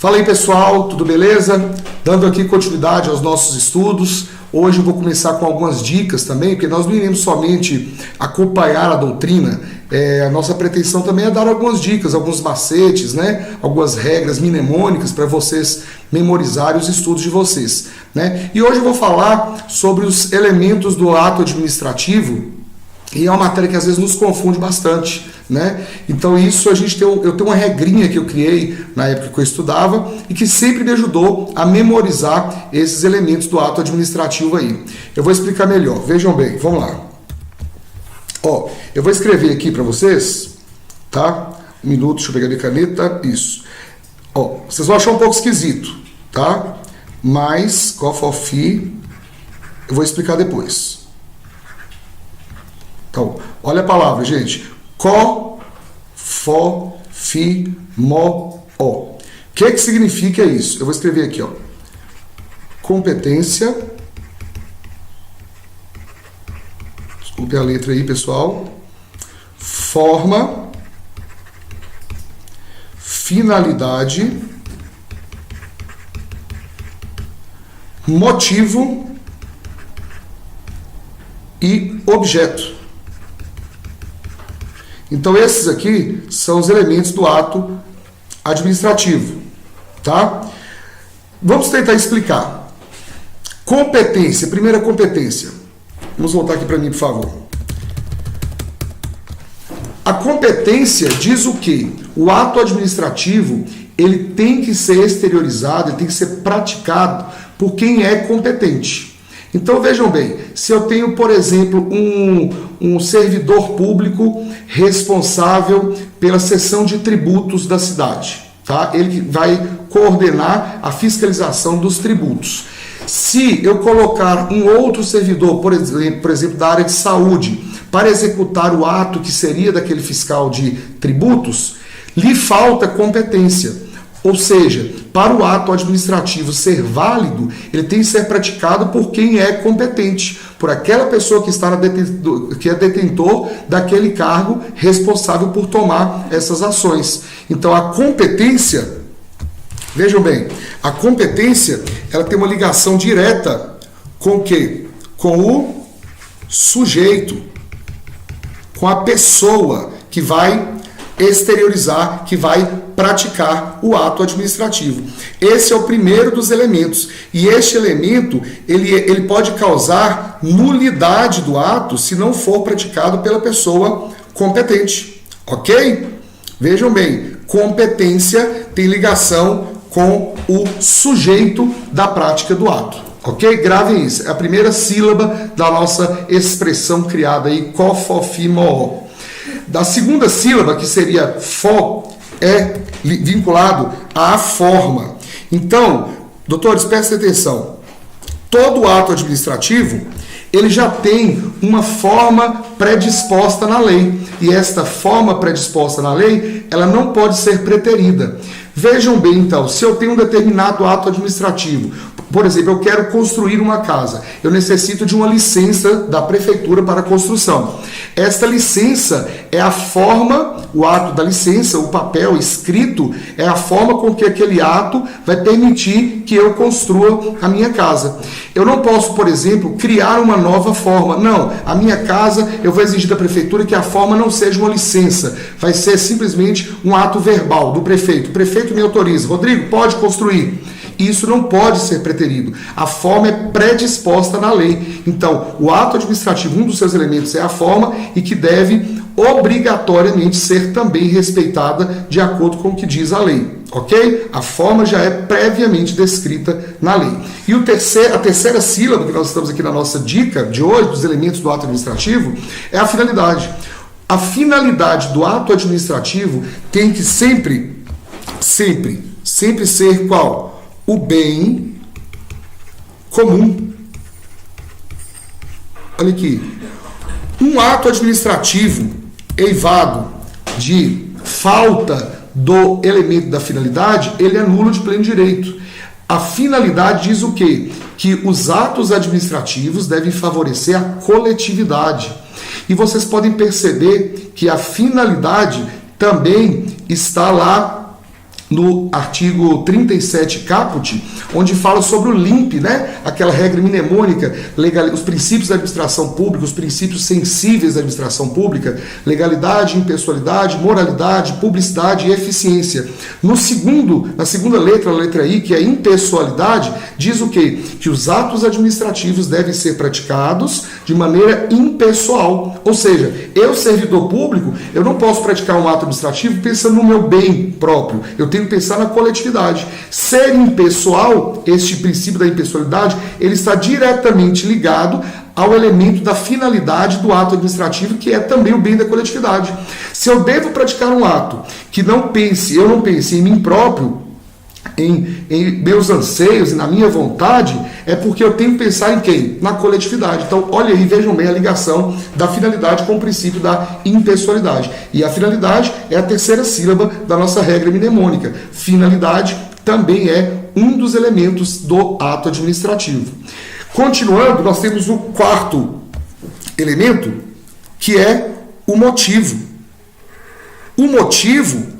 Fala aí pessoal, tudo beleza? Dando aqui continuidade aos nossos estudos. Hoje eu vou começar com algumas dicas também, porque nós não iremos somente acompanhar a doutrina, a nossa pretensão também é dar algumas dicas, alguns macetes, né? Algumas regras mnemônicas para vocês memorizarem os estudos de vocês, né? E hoje eu vou falar sobre os elementos do ato administrativo, e é uma matéria que às vezes nos confunde bastante, né? Então isso eu tenho uma regrinha que eu criei na época que eu estudava e que sempre me ajudou a memorizar esses elementos do ato administrativo aí. Eu vou explicar melhor, vejam bem, vamos lá. Ó, eu vou escrever aqui para vocês, tá? Um minuto, deixa eu pegar minha caneta, isso. Ó, vocês vão achar um pouco esquisito, tá? Mas, cofofi, eu vou explicar depois. Então, olha a palavra, gente. Co, fo, fi, mo, ó. O que significa isso? Eu vou escrever aqui, ó. Competência. Desculpe a letra aí, pessoal. Forma. Finalidade. Motivo. E objeto. Então esses aqui são os elementos do ato administrativo, tá? Vamos tentar explicar. Competência, primeira competência. Vamos voltar aqui para mim, por favor. A competência diz o quê? O ato administrativo, ele tem que ser exteriorizado, ele tem que ser praticado por quem é competente. Então vejam bem, se eu tenho, por exemplo, um servidor público responsável pela seção de tributos da cidade, tá? Ele vai coordenar a fiscalização dos tributos. Se eu colocar um outro servidor, por exemplo, da área de saúde, para executar o ato que seria daquele fiscal de tributos, lhe falta competência. Ou seja, para o ato administrativo ser válido, ele tem que ser praticado por quem é competente, por aquela pessoa que é detentor daquele cargo responsável por tomar essas ações. Então a competência, vejam bem, a competência ela tem uma ligação direta com o quê? Com o sujeito, com a pessoa que vai exteriorizar, que vai praticar o ato administrativo. Esse é o primeiro dos elementos. E este elemento, ele pode causar nulidade do ato se não for praticado pela pessoa competente. Ok? Vejam bem, competência tem ligação com o sujeito da prática do ato. Ok? Gravem isso. É a primeira sílaba da nossa expressão criada aí, cofofimo. Da segunda sílaba, que seria fó, é vinculado à forma. Então, doutores, prestem atenção. Todo ato administrativo, ele já tem uma forma predisposta na lei. E esta forma predisposta na lei, ela não pode ser preterida. Vejam bem, então, se eu tenho um determinado ato administrativo, por exemplo, eu quero construir uma casa, eu necessito de uma licença da prefeitura para a construção. Esta licença é a forma, o ato da licença, o papel escrito, é a forma com que aquele ato vai permitir que eu construa a minha casa. Eu não posso, por exemplo, criar uma nova forma. Não, a minha casa, eu vou exigir da prefeitura que a forma não seja uma licença, vai ser simplesmente um ato verbal do prefeito. O prefeito me autoriza, Rodrigo, pode construir. Isso não pode ser preterido. A forma é predisposta na lei. Então, o ato administrativo, um dos seus elementos é a forma e que deve obrigatoriamente ser também respeitada de acordo com o que diz a lei. Ok? A forma já é previamente descrita na lei. E a terceira sílaba que nós estamos aqui na nossa dica de hoje, dos elementos do ato administrativo, é a finalidade. A finalidade do ato administrativo tem que sempre ser qual? O bem comum. Olha aqui. Um ato administrativo eivado de falta do elemento da finalidade, ele é nulo de pleno direito. A finalidade diz o quê? Que os atos administrativos devem favorecer a coletividade. E vocês podem perceber que a finalidade também está lá no artigo 37 caput, onde fala sobre o LIMP, né? Aquela regra mnemônica, os princípios da administração pública, os princípios sensíveis da administração pública, legalidade, impessoalidade, moralidade, publicidade e eficiência. Na segunda letra, a letra I, que é impessoalidade, diz o quê? Que os atos administrativos devem ser praticados de maneira impessoal. Ou seja, eu, servidor público, eu não posso praticar um ato administrativo pensando no meu bem próprio. Eu tenho que pensar na coletividade. Ser impessoal, este princípio da impessoalidade, ele está diretamente ligado ao elemento da finalidade do ato administrativo, que é também o bem da coletividade. Se eu devo praticar um ato que eu não pense em mim próprio, em meus anseios e na minha vontade, é porque eu tenho que pensar em quem? Na coletividade. Então, olha aí, vejam bem a ligação da finalidade com o princípio da impessoalidade. E a finalidade é a terceira sílaba da nossa regra mnemônica. Finalidade também é um dos elementos do ato administrativo. Continuando, nós temos o quarto elemento, que é o motivo. O motivo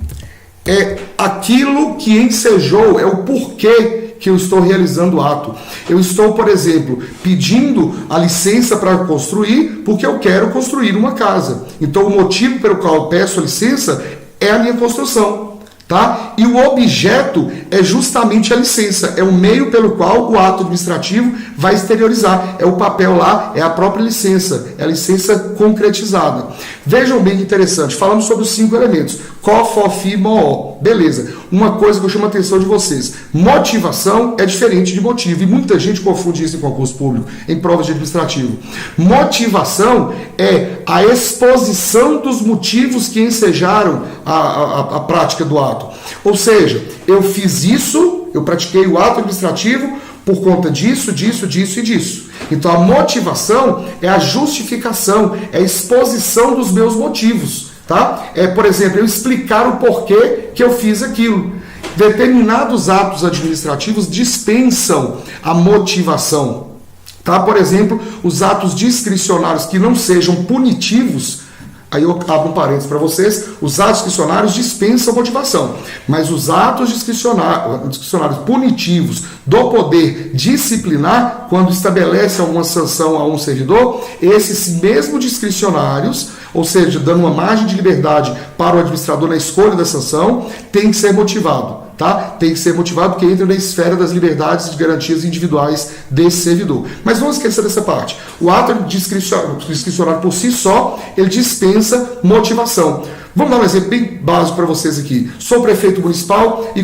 é aquilo que ensejou, é o porquê que eu estou realizando o ato. Eu estou, por exemplo, pedindo a licença para construir porque eu quero construir uma casa. Então, o motivo pelo qual eu peço a licença é a minha construção. Tá? E o objeto é justamente a licença, é o meio pelo qual o ato administrativo vai exteriorizar, é o papel lá, é a própria licença, é a licença concretizada. Vejam bem que interessante, falamos sobre os 5 elementos, có, fó, fi, mó, beleza. Uma coisa que eu chamo a atenção de vocês, motivação é diferente de motivo, e muita gente confunde isso em concurso público, em provas de administrativo. Motivação é a exposição dos motivos que ensejaram a prática do ato. Ou seja, eu fiz isso, eu pratiquei o ato administrativo por conta disso, disso, disso e disso. Então a motivação é a justificação, é a exposição dos meus motivos. Tá? É, por exemplo, eu explicar o porquê que eu fiz aquilo. Determinados atos administrativos dispensam a motivação. Tá? Por exemplo, os atos discricionários que não sejam punitivos, aí eu abro um parênteses para vocês, os atos discricionários dispensam motivação, mas os atos discricionários punitivos do poder disciplinar, quando estabelece alguma sanção a um servidor, esses mesmos discricionários, ou seja, dando uma margem de liberdade para o administrador na escolha da sanção, tem que ser motivado. Tá? Tem que ser motivado porque entra na esfera das liberdades e garantias individuais desse servidor. Mas não esqueça dessa parte. O ato discricionário por si só, ele dispensa motivação. Vamos dar um exemplo bem básico para vocês aqui. Sou prefeito municipal e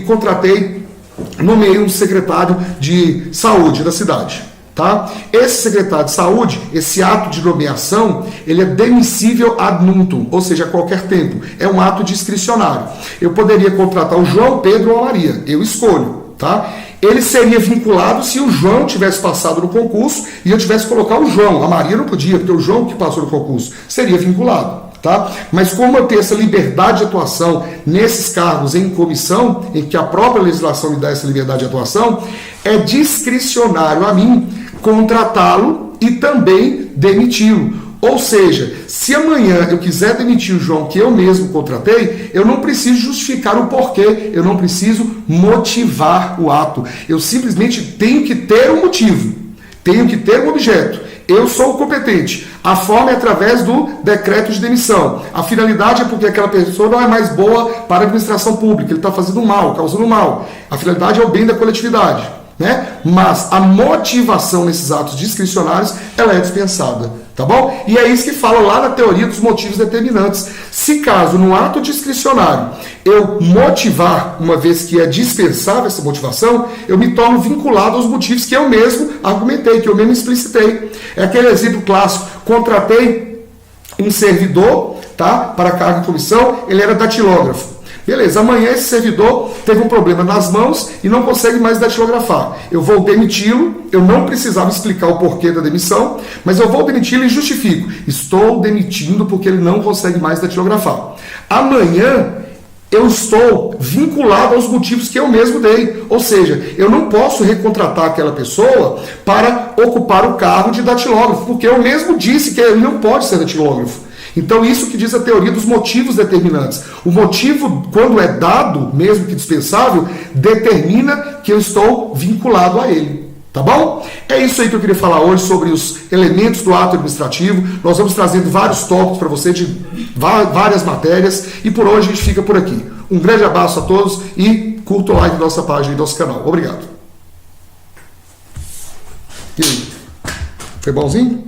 nomeei um secretário de saúde da cidade. Tá? Esse secretário de saúde, esse ato de nomeação, ele é demissível ad nutum, ou seja, a qualquer tempo. É um ato discricionário. Eu poderia contratar o João, Pedro ou a Maria. Eu escolho. Tá? Ele seria vinculado se o João tivesse passado no concurso e eu tivesse que colocar o João. A Maria não podia, porque o João que passou no concurso seria vinculado. Tá? Mas como eu tenho essa liberdade de atuação nesses cargos em comissão, em que a própria legislação me dá essa liberdade de atuação, é discricionário a mim contratá-lo e também demiti-lo. Ou seja, se amanhã eu quiser demitir o João, que eu mesmo contratei, eu não preciso justificar o porquê, eu não preciso motivar o ato. Eu simplesmente tenho que ter um motivo, tenho que ter um objeto. Eu sou o competente. A forma é através do decreto de demissão. A finalidade é porque aquela pessoa não é mais boa para a administração pública, ele está fazendo mal, causando mal. A finalidade é o bem da coletividade. Né? Mas a motivação nesses atos discricionários, ela é dispensada, tá bom? E é isso que fala lá na teoria dos motivos determinantes. Se caso no ato discricionário eu motivar, uma vez que é dispensável essa motivação, eu me torno vinculado aos motivos que eu mesmo argumentei, que eu mesmo explicitei. É aquele exemplo clássico, contratei um servidor, tá, para cargo de comissão, ele era datilógrafo. Beleza, amanhã esse servidor teve um problema nas mãos e não consegue mais datilografar. Eu vou demiti-lo, eu não precisava explicar o porquê da demissão, mas eu vou demiti-lo e justifico. Estou demitindo porque ele não consegue mais datilografar. Amanhã eu estou vinculado aos motivos que eu mesmo dei. Ou seja, eu não posso recontratar aquela pessoa para ocupar o cargo de datilógrafo, porque eu mesmo disse que ele não pode ser datilógrafo. Então, isso que diz a teoria dos motivos determinantes. O motivo, quando é dado, mesmo que dispensável, determina que eu estou vinculado a ele. Tá bom? É isso aí que eu queria falar hoje sobre os elementos do ato administrativo. Nós vamos trazendo vários tópicos para você de várias matérias. E por hoje a gente fica por aqui. Um grande abraço a todos e curta o like da nossa página e do nosso canal. Obrigado. E aí? Foi bonzinho?